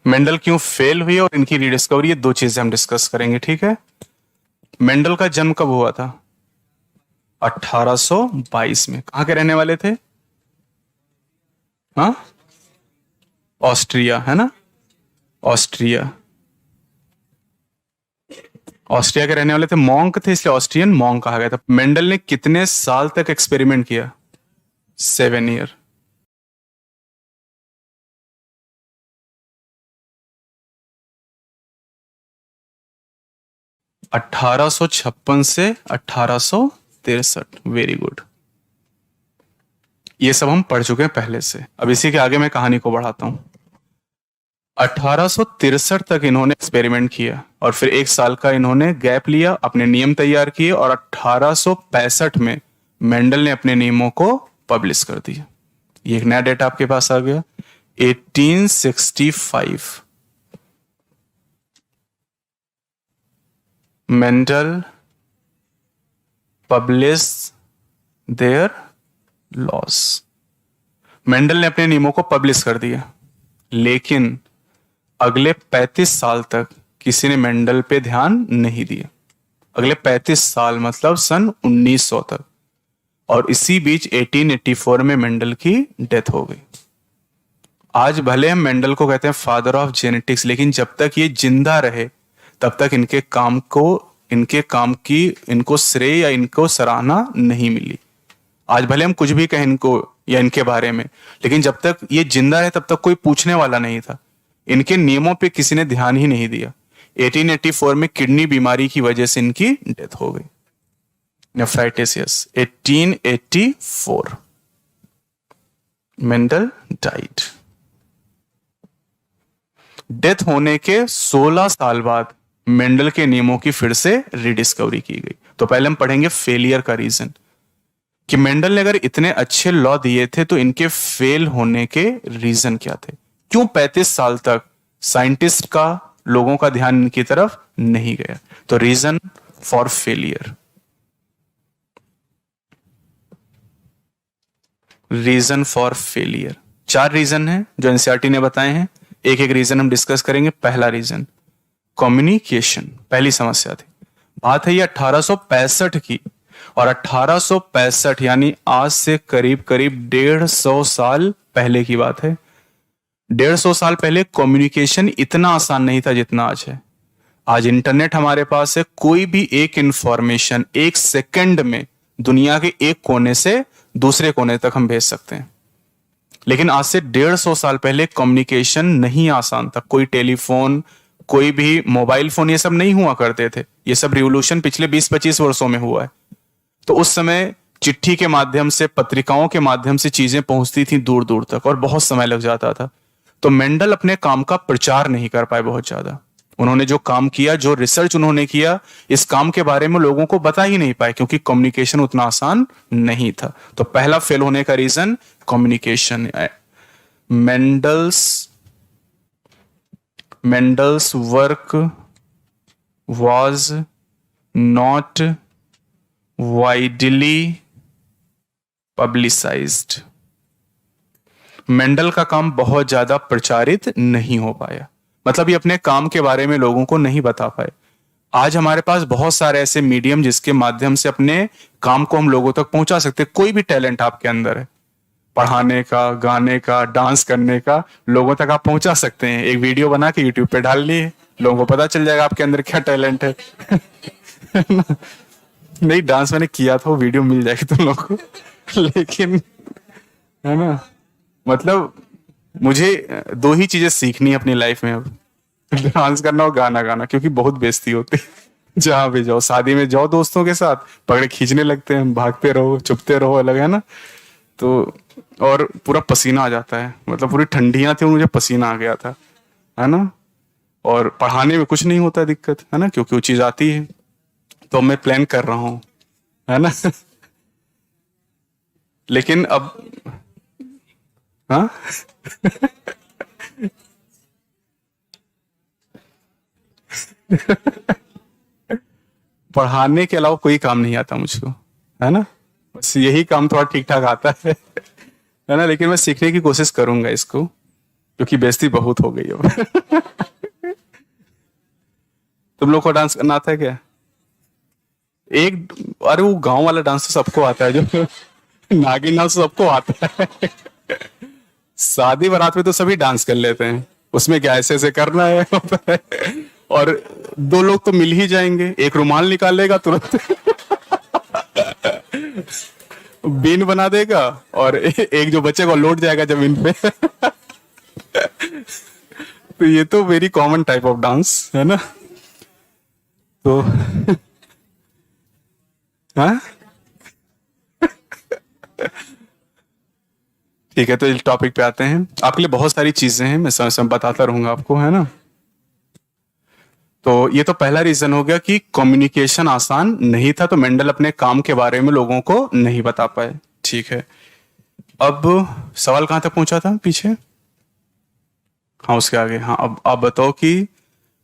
Mendel क्यों fail हुई और इनकी रीडिस्कवरी, ये दो चीजें हम डिस्कस करेंगे, ठीक है। मेंडल का जन्म कब हुआ था? 1822 में। कहां के रहने वाले थे? हाँ, ऑस्ट्रिया, है ना, ऑस्ट्रिया। ऑस्ट्रिया के रहने वाले थे, मॉन्क थे, इसलिए ऑस्ट्रियन मॉन्क कहा गया था। मेंडल ने कितने साल तक एक्सपेरिमेंट किया? 7 ईयर। अठारह सौ छप्पन से 1863। Very good. ये सब हम पढ़ चुके हैं पहले से। अब इसी के आगे मैं कहानी को बढ़ाता हूं। 1863 तक इन्होंने एक्सपेरिमेंट किया और फिर 1 साल का इन्होंने गैप लिया, अपने नियम तैयार किए और 1865 में मेंडल ने अपने नियमों को पब्लिश कर दिया। ये एक नया डेटा आपके पास आ गया। 1865 Mendel publish there loss. Mendel ने अपने नियमों को पब्लिश कर दिया, लेकिन अगले 35 साल तक किसी ने मेंडल पे ध्यान नहीं दिया। अगले 35 साल मतलब सन 1900 तक। और इसी बीच 1884 में मेंडल की डेथ हो गई। आज भले हम मेंडल को कहते हैं फादर ऑफ जेनेटिक्स, लेकिन जब तक ये जिंदा रहे तब तक इनके काम की इनको श्रेय या इनको सराहना नहीं मिली। आज भले हम कुछ भी कहें इनको या इनके बारे में, लेकिन जब तक ये जिंदा रहे तब तक कोई पूछने वाला नहीं था। इनके नियमों पे किसी ने ध्यान ही नहीं दिया। 1884 में किडनी बीमारी की वजह से इनकी डेथ हो गई, nephritis. Yes, 1884 Mendel died. Death होने के 16 साल बाद मेंडल के नियमों की फिर से रीडिस्कवरी की गई। तो पहले हम पढ़ेंगे फेलियर का रीजन, कि मेंडल ने अगर इतने अच्छे लॉ दिए थे तो इनके फेल होने के रीजन क्या थे? क्यों 35 साल तक साइंटिस्ट का, लोगों का ध्यान इनकी तरफ नहीं गया? तो reason for failure, reason for failure 4 reason है जो एनसीईआरटी ने बताए हैं। एक एक रीजन हम डिस्कस करेंगे। पहला रीजन कम्युनिकेशन, पहली समस्या थी। बात है ये 1865 की, और 1865 यानी आज से करीब करीब 150 साल पहले की बात है। 150 साल पहले कम्युनिकेशन इतना आसान नहीं था जितना आज है। आज इंटरनेट हमारे पास है, कोई भी एक इंफॉर्मेशन 1 सेकंड में दुनिया के एक कोने से दूसरे कोने तक हम भेज सकते हैं। लेकिन आज से 150 साल पहले कम्युनिकेशन नहीं आसान था। कोई टेलीफोन, कोई भी मोबाइल फोन, ये सब नहीं हुआ करते थे। ये सब रिवोल्यूशन पिछले 20-25 वर्षों में हुआ है। तो उस समय चिट्ठी के माध्यम से, पत्रिकाओं के माध्यम से चीजें पहुंचती थी दूर दूर तक और बहुत समय लग जाता था। तो मेंडल अपने काम का प्रचार नहीं कर पाए बहुत ज्यादा। उन्होंने जो काम किया, जो रिसर्च उन्होंने किया, इस काम के बारे में लोगों को बता ही नहीं पाए, क्योंकि कम्युनिकेशन उतना आसान नहीं था। तो पहला फेल होने का reason communication. Mendel's work was not widely publicised. Mendel का काम बहुत ज्यादा प्रचारित नहीं हो पाया, मतलब ये अपने काम के बारे में लोगों को नहीं बता पाए। आज हमारे पास बहुत सारे ऐसे मीडियम जिसके माध्यम से अपने काम को हम लोगों तक पहुंचा सकते हैं। कोई भी टैलेंट आपके अंदर है, पढ़ाने का, गाने का, डांस करने का, लोगों तक आप पहुंचा सकते हैं। एक वीडियो बना के यूट्यूब पे डाल लिए, लोगों को पता चल जाएगा आपके अंदर क्या टैलेंट है। नहीं, डांस मैंने किया था, वो वीडियो मिल जाएगी तुम लोगों को। लेकिन है ना, मतलब मुझे 2 ही चीजें सीखनी है अपनी लाइफ में अब, डांस करना और गाना गाना, क्योंकि बहुत बेइज्जती होती है। जहां भी जाओ, शादी में जाओ दोस्तों के साथ, पकड़े खींचने लगते हैं, भागते रहो, चुपते रहो, अलग है ना। तो और पूरा पसीना आ जाता है, मतलब पूरी ठंडियां थी और मुझे पसीना आ गया था, है ना। और पढ़ाने में कुछ नहीं होता दिक्कत, है ना, क्योंकि वो चीज आती है। तो मैं प्लान कर रहा हूं, है ना। लेकिन अब हाँ। पढ़ाने के अलावा कोई काम नहीं आता मुझको, है ना। बस यही काम थोड़ा ठीक ठाक आता है ना। लेकिन मैं सीखने की कोशिश करूंगा इसको। क्योंकि बेइज्जती बहुत हो गई अब। तुम लोग को डांस करना आता है क्या? एक, अरे वो गांव वाला डांस तो सबको आता है, जो नागिन डांस तो सबको आता है। शादी बारात में तो सभी डांस कर लेते हैं, उसमें क्या ऐसे ऐसे करना है होता है। और दो लोग तो मिल ही जाएंगे, एक रुमाल निकाल लेगा तुरंत, बीन बना देगा, और एक जो बच्चे को लौट जाएगा जमीन पे। तो ये तो very common type of dance है ना। तो हाँ, ठीक है, तो इस टॉपिक पे आते हैं। आपके लिए बहुत सारी चीजें हैं, मैं समय समय बताता रहूंगा आपको, है ना। तो ये तो पहला रीजन हो गया कि कम्युनिकेशन आसान नहीं था, तो मेंडल अपने काम के बारे में लोगों को नहीं बता पाए। ठीक है, अब सवाल कहां तक पहुंचा था पीछे? हाँ, उसके आगे। हाँ, अब आप बताओ कि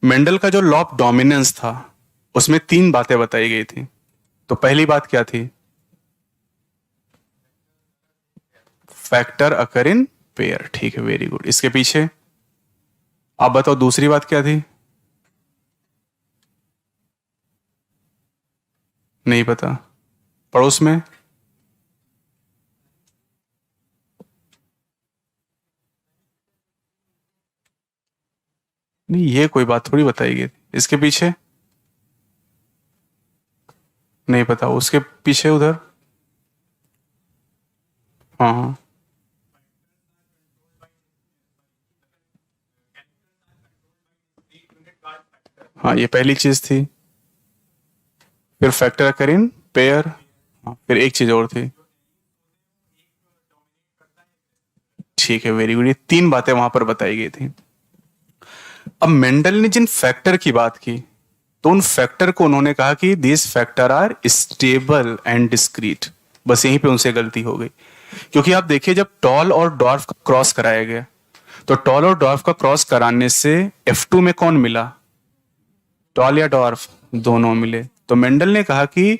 मेंडल का जो लॉ ऑफ डोमिनेंस था, उसमें 3 बातें बताई गई थी। तो पहली बात क्या थी? Factor occur in pair. ठीक है, वेरी गुड। इसके पीछे आप बताओ दूसरी बात क्या थी? नहीं पता? पड़ोस में? नहीं, ये कोई बात थोड़ी बताई गई थी। इसके पीछे नहीं पता। उसके पीछे उधर? हाँ हाँ हाँ, ये पहली चीज थी। फिर फैक्टर अकर इन पेयर। हाँ, फिर एक चीज और थी। ठीक है, वेरी गुड। ये 3 बातें वहां पर बताई गई थी। अब मेंडल ने जिन फैक्टर की बात की, तो उन फैक्टर को उन्होंने कहा कि this factor are stable and discrete. बस यहीं पे उनसे गलती हो गई, क्योंकि आप देखिए जब टॉल और डॉर्फ का क्रॉस कराया गया, तो टॉल और डॉर्फ का क्रॉस कराने से F2 में कौन मिला? टॉल या डॉर्फ? दोनों मिले। तो मेंडल ने कहा कि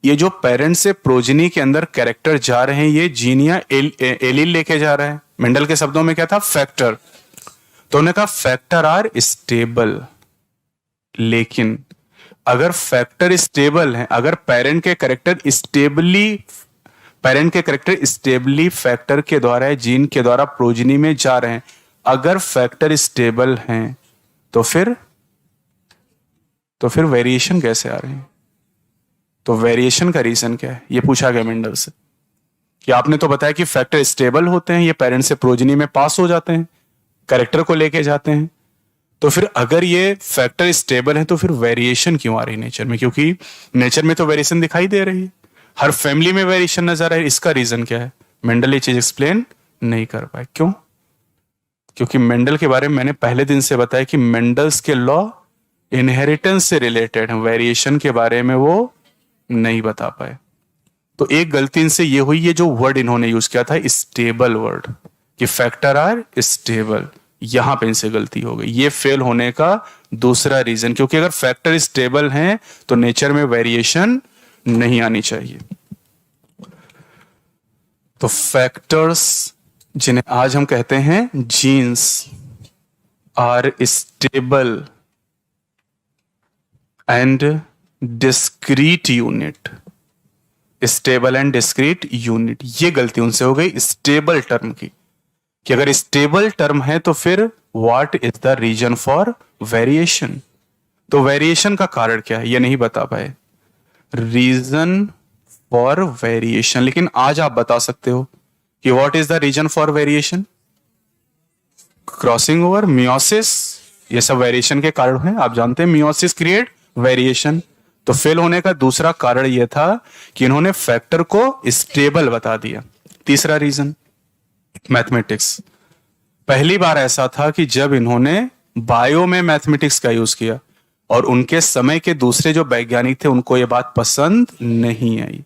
ये जो पेरेंट से प्रोजनी के अंदर कैरेक्टर जा रहे हैं, ये जीन या एलील लेके जा रहा है। मेंडल के शब्दों में क्या था? फैक्टर। तो उन्होंने कहा फैक्टर आर स्टेबल। लेकिन अगर फैक्टर स्टेबल है, अगर पेरेंट के करेक्टर स्टेबली फैक्टर के द्वारा या जीन के द्वारा प्रोजनी में जा रहे हैं, अगर फैक्टर स्टेबल हैं, तो फिर वेरिएशन कैसे आ रहे हैं? तो वेरिएशन का रीजन क्या है, ये पूछा गया मेंडल से। कि आपने तो बताया कि फैक्टर स्टेबल होते हैं, ये पेरेंट से प्रोजनी में पास हो जाते हैं, करेक्टर को लेके जाते हैं। तो फिर अगर ये फैक्टर स्टेबल है, तो फिर वेरिएशन क्यों आ रही है नेचर में? क्योंकि नेचर में तो वेरिएशन दिखाई दे रही है, हर फैमिली में वेरिएशन नजर आ है। इसका रीजन क्या है? मेंडल ये चीज एक्सप्लेन नहीं कर पाए। क्यों? क्योंकि मेंडल के बारे में मैंने पहले दिन से बताया कि मेंडल्स के लॉ इनहेरिटेंस से रिलेटेड है, वेरिएशन के बारे में वो नहीं बता पाए। तो एक गलती इनसे ये हुई, ये जो वर्ड इन्होंने यूज किया था स्टेबल वर्ड, कि फैक्टर आर स्टेबल, यहां पे इनसे गलती हो गई। ये फेल होने का दूसरा रीजन, क्योंकि अगर फैक्टर स्टेबल हैं तो नेचर में वेरिएशन नहीं आनी चाहिए। तो फैक्टर्स जिन्हें आज हम कहते हैं genes are stable and discrete unit. Stable and discrete unit, ये गलती उनसे हो गई स्टेबल टर्म की, कि अगर स्टेबल टर्म है तो फिर what is the reason for variation? तो वेरिएशन का कारण क्या है, ये नहीं बता पाए। रीजन फॉर वेरिएशन, लेकिन आज आप बता सकते हो कि what is the reason for variation? Crossing over, meiosis, ये सब वेरिएशन के कारण है। आप जानते हैं मियोसिस क्रिएट वेरिएशन। तो फेल होने का दूसरा कारण यह था कि इन्होंने फैक्टर को स्टेबल बता दिया। तीसरा रीजन मैथमेटिक्स। पहली बार ऐसा था कि जब इन्होंने बायो में मैथमेटिक्स का यूज किया, और उनके समय के दूसरे जो वैज्ञानिक थे उनको यह बात पसंद नहीं आई।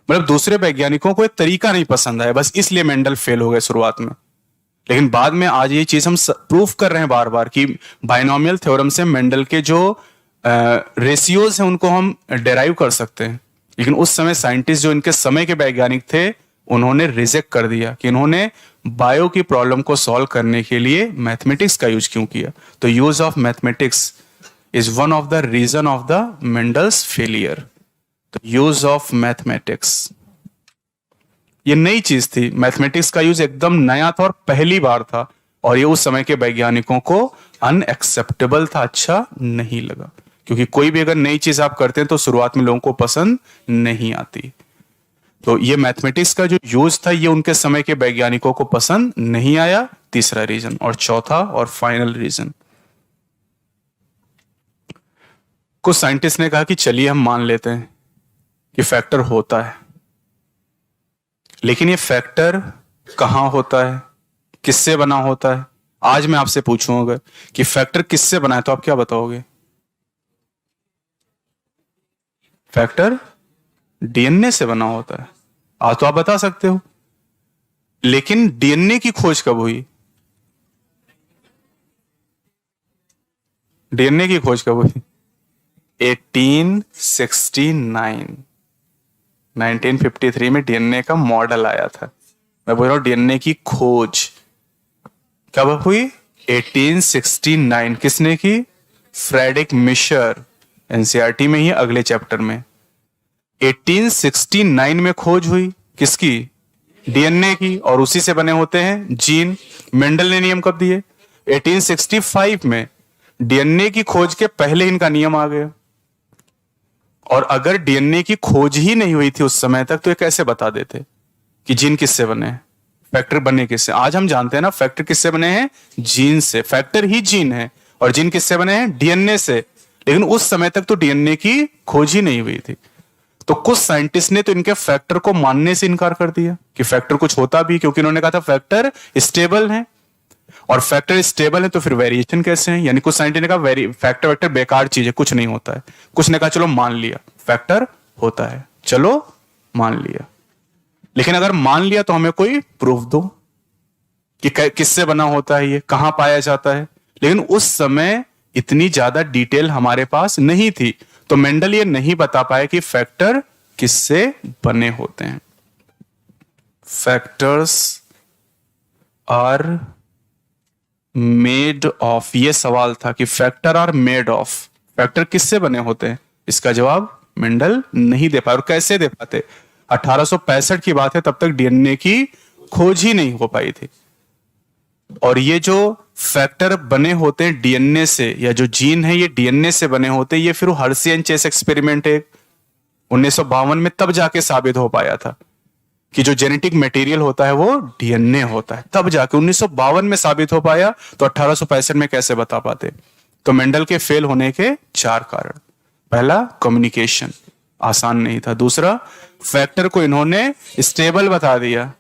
मतलब दूसरे वैज्ञानिकों को एक तरीका नहीं पसंद आया, बस इसलिए मेंडल फेल हो गए शुरुआत में। लेकिन बाद में आज ये चीज हम प्रूफ कर रहे हैं बार बार कि बाइनोमियल थ्योरम से मेंडल के जो रेशियोज हैं उनको हम डेराइव कर सकते हैं। लेकिन उस समय साइंटिस्ट जो इनके समय के वैज्ञानिक थे, उन्होंने रिजेक्ट कर दिया कि इन्होंने बायो की प्रॉब्लम को सॉल्व करने के लिए मैथमेटिक्स का यूज क्यों किया? तो use of mathematics is one of the reason of the Mendel's failure. तो यूज ऑफ मैथमेटिक्स, ये नई चीज थी, मैथमेटिक्स का यूज एकदम नया था और पहली बार था, और ये उस समय के वैज्ञानिकों को अनएक्सेप्टेबल था, अच्छा नहीं लगा, क्योंकि कोई भी अगर नई चीज आप करते हैं तो शुरुआत में लोगों को पसंद नहीं आती। तो ये मैथमेटिक्स का जो यूज था ये उनके समय के वैज्ञानिकों को पसंद नहीं आया, तीसरा रीजन। और चौथा और फाइनल रीजन, कुछ साइंटिस्ट ने कहा कि चलिए हम मान लेते हैं कि फैक्टर होता है, लेकिन ये फैक्टर कहां होता है, किससे बना होता है? आज मैं आपसे पूछूं अगर कि फैक्टर किससे बना है तो आप क्या बताओगे? फैक्टर डीएनए से बना होता है। आज तो आप बता सकते हो, लेकिन डीएनए की खोज कब हुई? डीएनए की खोज कब हुई? 1869, 1953 में डीएनए का मॉडल आया था। मैं बोल रहा हूं डीएनए की खोज कब हुई? 1869। किसने की? Friedrich Miescher. एनसीईआरटी में ही अगले चैप्टर में 1869 में खोज हुई किसकी? डीएनए की, और उसी से बने होते हैं जीन। मेंडल ने नियम कब दिए? 1865 में। डीएनए की खोज के पहले इनका नियम आ गया। और अगर डीएनए की खोज ही नहीं हुई थी उस समय तक तो ये कैसे बता देते कि जीन किससे बने हैं, फैक्टर बने किससे? आज हम जानते हैं ना फैक्टर किससे बने हैं? जीन से। फैक्टर ही जीन है, और जीन किससे बने हैं? डीएनए से। लेकिन उस समय तक तो डीएनए की खोज ही नहीं हुई थी। तो कुछ साइंटिस्ट ने तो इनके फैक्टर को मानने से इनकार कर दिया कि फैक्टर कुछ होता भी, क्योंकि इन्होंने कहा था फैक्टर स्टेबल है, और फैक्टर स्टेबल है तो फिर वेरिएशन कैसे है? यानी कुछ साइंटिस्ट ने कहा फैक्टर वैक्टर बेकार चीज है, कुछ नहीं होता है। कुछ ने कहा चलो मान लिया फैक्टर होता है, चलो मान लिया, लेकिन अगर मान लिया तो हमें कोई प्रूफ दो कि किससे बना होता है, ये कहां पाया जाता है। लेकिन उस समय इतनी ज्यादा डिटेल हमारे पास नहीं थी, तो मेंडल ये नहीं बता पाया कि फैक्टर किससे बने होते हैं। फैक्टर्स आर मेड ऑफ, ये सवाल था कि factor are made of, factor किससे बने होते हैं? इसका जवाब मेंडल नहीं दे पाए। और कैसे दे पाते? 1865 की बात है, तब तक डीएनए की खोज ही नहीं हो पाई थी। और ये जो फैक्टर बने होते हैं डीएनए से, या जो जीन है ये डीएनए से बने होते हैं, ये फिर हर्शी एंड चेस एक्सपेरिमेंट है 1952 में, तब जाके साबित हो पाया था कि जो जेनेटिक मटेरियल होता है वो डीएनए होता है। तब जाके 1952 में साबित हो पाया, तो 1865 में कैसे बता पाते? तो मेंडल के फेल होने के 4 कारण। पहला, कम्युनिकेशन आसान नहीं था। दूसरा, फैक्टर को इन्होंने स्टेबल बता दिया,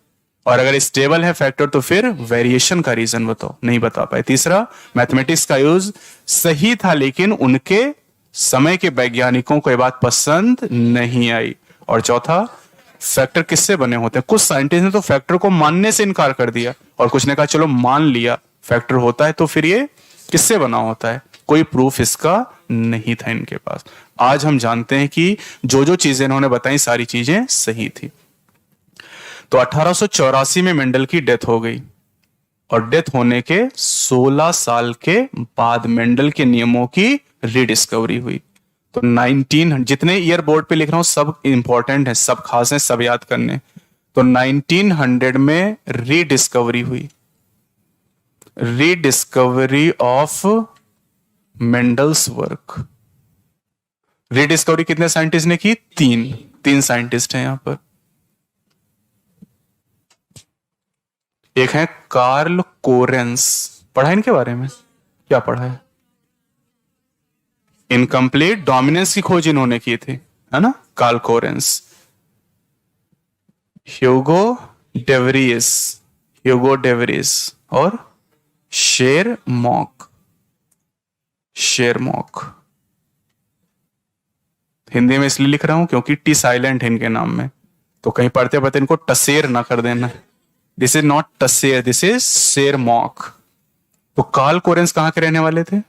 और अगर स्टेबल है फैक्टर तो फिर वेरिएशन का रीजन बताओ, नहीं बता पाए। तीसरा, मैथमेटिक्स का यूज सही था, लेकिन उनके समय के वैज्ञानिकों को यह बात पसंद नहीं आई। और चौथा, फैक्टर किससे बने होते हैं? कुछ साइंटिस्ट ने तो फैक्टर को मानने से इनकार कर दिया, और कुछ ने कहा चलो मान लिया फैक्टर होता है, तो फिर ये किससे बना होता है? कोई प्रूफ इसका नहीं था इनके पास। आज हम जानते हैं कि जो जो चीजें इन्होंने बताई सारी चीजें सही थी। तो 1884 में मेंडल की डेथ हो गई, और डेथ होने के 16 साल के बाद मेंडल के नियमों की रीडिस्कवरी हुई। तो 19, जितने ईयर बोर्ड पे लिख रहा हूं सब इंपॉर्टेंट है, सब खास है, सब याद करने। तो 1900 में रीडिस्कवरी हुई, rediscovery of Mendel's work. Rediscovery कितने साइंटिस्ट ने की? तीन साइंटिस्ट हैं यहां पर। एक है कार्ल कोरेंस, पढ़ा इनके बारे में? क्या पढ़ा है? इनकम्प्लीट डोमिनेंस की खोज इन्होंने की थी, है ना, कार्ल कोरेंस। ह्यूगो डेवरीज, ह्यूगो डेवरीज और शेरमॉक, शेरमॉक। हिंदी में इसलिए लिख रहा हूं क्योंकि टी साइलेंट है इनके नाम में, तो कहीं पढ़ते पढ़ते इनको टसेर ना कर देना। This is not Tser, this is Shermak. तो कार्ल कोरेंस कहां के रहने वाले थे?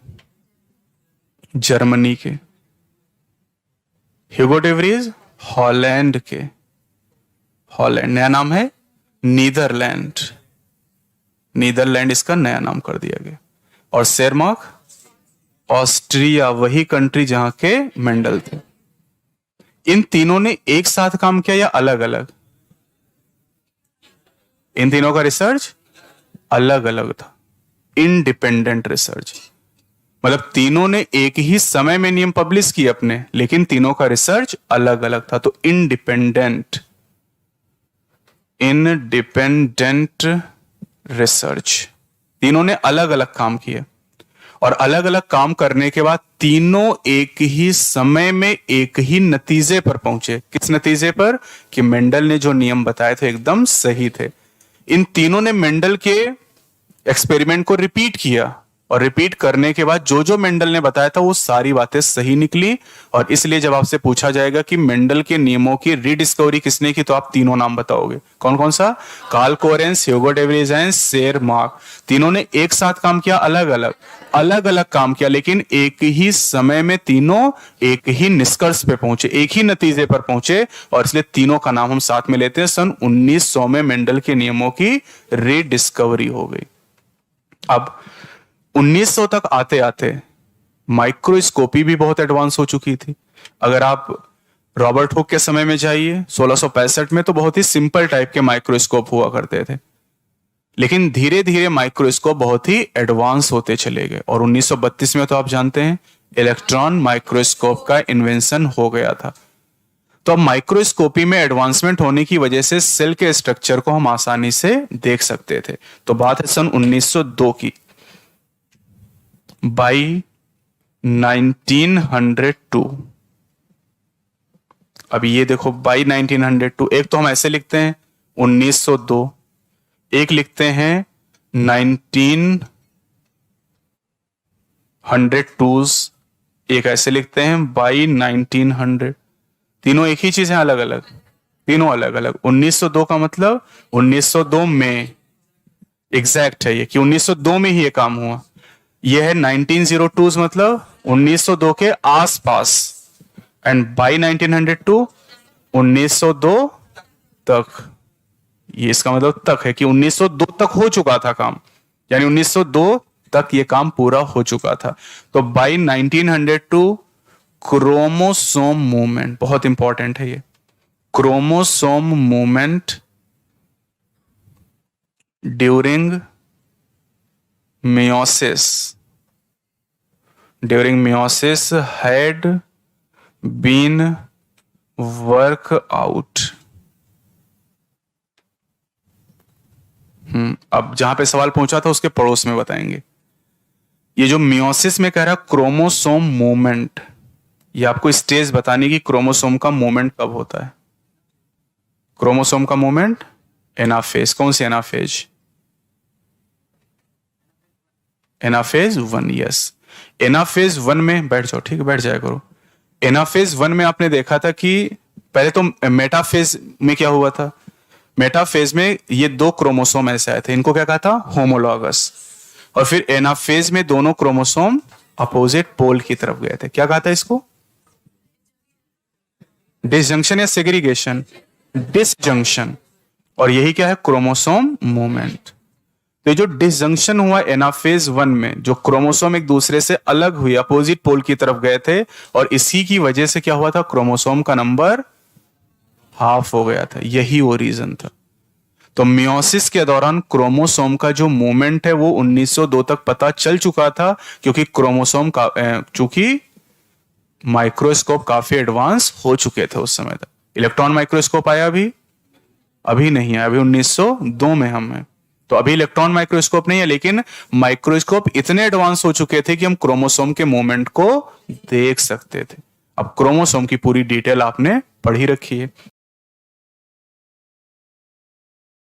जर्मनी के। ह्यूगो डेवरीज हॉलैंड के। हॉलैंड, नया नाम है नीदरलैंड। नीदरलैंड इसका नया नाम कर दिया गया। और शेरमार्क ऑस्ट्रिया, वही कंट्री जहां के मेंडल थे। इन तीनों ने एक साथ काम किया या अलग अलग? इन तीनों का रिसर्च अलग अलग था, इंडिपेंडेंट रिसर्च। मतलब तीनों ने एक ही समय में नियम पब्लिश किए अपने, लेकिन तीनों का रिसर्च अलग अलग था। तो इंडिपेंडेंट रिसर्च, तीनों ने अलग अलग काम किए और अलग अलग काम करने के बाद तीनों एक ही समय में एक ही नतीजे पर पहुंचे। किस नतीजे पर? कि मेंडल ने जो नियम बताए थे एकदम सही थे। इन तीनों ने मेंडल के एक्सपेरिमेंट को रिपीट किया और रिपीट करने के बाद जो जो मेंडल ने बताया था वो सारी बातें सही निकली। और इसलिए जब आपसे पूछा जाएगा कि मेंडल के नियमों की रीडिस्कवरी किसने की, तो आप तीनों नाम बताओगे। कौन कौन सा? Carl Correns, Hugo de Vriesens, Shermark. तीनों ने एक साथ काम किया, अलग अलग काम किया, लेकिन एक ही समय में तीनों एक ही निष्कर्ष पे पहुंचे, एक ही नतीजे पर पहुंचे। और इसलिए तीनों का नाम हम साथ में लेते हैं। सन 1900 में मेंडल के नियमों की रीडिस्कवरी हो गई। अब 1900 तक आते आते माइक्रोस्कोपी भी बहुत एडवांस हो चुकी थी। अगर आप रॉबर्ट हुक के समय में जाइए 1665 में, तो बहुत ही सिंपल टाइप के माइक्रोस्कोप हुआ करते थे। लेकिन धीरे धीरे माइक्रोस्कोप बहुत ही एडवांस होते चले गए और 1932 में तो आप जानते हैं इलेक्ट्रॉन माइक्रोस्कोप का इन्वेंशन हो गया था। तो अब माइक्रोस्कोपी में एडवांसमेंट होने की वजह से सेल के स्ट्रक्चर को हम आसानी से देख सकते थे। तो बात है सन 1902 की। बाई 1902, अभी ये देखो बाई 1902, एक तो हम ऐसे लिखते हैं 1902, एक लिखते हैं 1902, एक ऐसे लिखते हैं बाई 1900। तीनों एक ही चीज है, अलग अलग, तीनों अलग अलग। 1902 का मतलब 1902 में एग्जैक्ट है ये कि 1902 में ही ये काम हुआ। ये है 1902 मतलब 1902 के आसपास, एंड बाई 1902 1902 तक। ये इसका मतलब तक है कि 1902 तक हो चुका था काम, यानी 1902 तक ये काम पूरा हो चुका था। तो बाई 1902 क्रोमोसोम मूवमेंट, बहुत इंपॉर्टेंट है ये, chromosome movement during meiosis had been worked out। अब जहां पे सवाल पहुंचा था उसके पड़ोस में बताएंगे। ये जो मियोसिस में कह रहा क्रोमोसोम मूवमेंट, ये आपको स्टेज बताने की क्रोमोसोम का मूवमेंट कब होता है। क्रोमोसोम का मूवमेंट एनाफेज। कौन सी एनाफेज? एनाफेज 1। यस, एनाफेज 1 में बैठ जाओ, ठीक है, बैठ जाया करो। एनाफेज 1 में आपने देखा था कि पहले तो मेटाफेज में क्या हुआ था। मेटाफेज में ये दो क्रोमोसोम ऐसे आए थे, इनको क्या कहा था? होमोलॉगस। और फिर एनाफेज में दोनों क्रोमोसोम अपोजिट पोल की तरफ गए थे, क्या कहा था इसको? डिसजंक्शन या सेग्रीगेशन? डिसजंक्शन। और यही क्या है? Chromosome movement. तो जो डिसजंक्शन हुआ एनाफेज 1 में, जो क्रोमोसोम एक दूसरे से अलग हुए, अपोजिट पोल की तरफ गए थे, और इसी की वजह से क्या हुआ था? क्रोमोसोम का नंबर हाफ हो गया था। यही वो रीजन था। तो मियोसिस के दौरान क्रोमोसोम का जो मूवमेंट है वो 1902 तक पता चल चुका था, क्योंकि क्रोमोसोम का चूंकि माइक्रोस्कोप काफी एडवांस हो चुके थे उस समय तक। इलेक्ट्रॉन माइक्रोस्कोप आया अभी नहीं है, अभी 1902 में हम हैं। तो अभी इलेक्ट्रॉन माइक्रोस्कोप नहीं है, लेकिन माइक्रोस्कोप इतने एडवांस हो चुके थे कि हम क्रोमोसोम के मूवमेंट को देख सकते थे। अब क्रोमोसोम की पूरी डिटेल आपने पढ़ी रखी है।